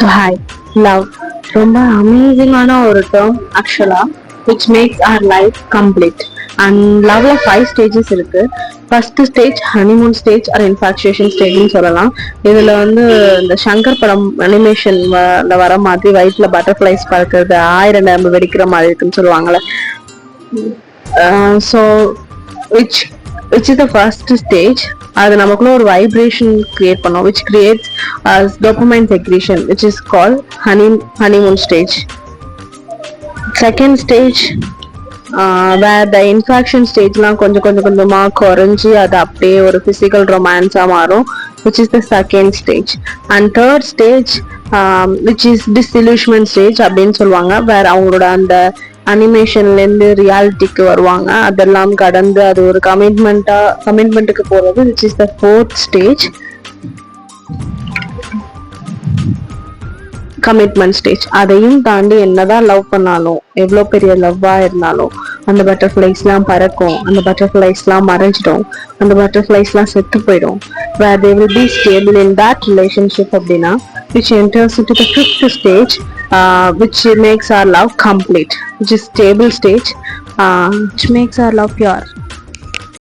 So hi love ரொம்ப அமேசிங்கான ஒரு டேர்ம் ஆக்சுவலா which makes our life complete. And லவ்ல 5 ஸ்டேஜஸ் இருக்கு. First stage honeymoon stage or infatuation ஸ்டேஜ்னு சொல்லலாம். இதுல வந்து இந்த சங்கர் படம் அனிமேஷன் வர மாதிரி வயிற்றுல பட்டர்ஃபிளைஸ் பறக்கிறது, 1000 நரம்பு வெடிக்கிற மாதிரி இருக்குன்னு சொல்லுவாங்கல்ல. So which which is the first stage. அது நமக்குள்ள ஒரு வைப்ரேஷன் கிரியேட் பண்ணும் which creates dopamine secretion which is called honeymoon stage. Second stage where the infection stageலாம் கொஞ்சம் கொஞ்சமா குறைஞ்சி அது அப்படியே ஒரு physical romance-ஆ மாறும் which is the second stage. And third stage which is disillusionment stage அப்படின்னு சொல்லுவாங்க, வேற அவங்களோட அந்த அனிமேஷன்ல இருந்து ரியாலிட்டிக்கு வருவாங்க. அதெல்லாம் கடந்து அது ஒரு கமிட்மெண்ட்டுக்கு போறது which is the fourth stage, commitment stage. அதையும் தாண்டி என்னதான் லவ் பண்ணாலும், எவ்வளவு பெரிய லவ்வா இருந்தாலும், அந்த பட்டர்ஃபிளைஸ்லாம் பறக்கும், அந்த பட்டர்ஃபிளைஸ்லாம் மறைஞ்சிடும், அந்த பட்டர்ஃபிளைஸ்லாம் செத்து போயிடும். where they will be stable in that relationship அப்படின்னா which enters into the fifth stage, which makes our love complete, which is stable stage, which makes our love pure.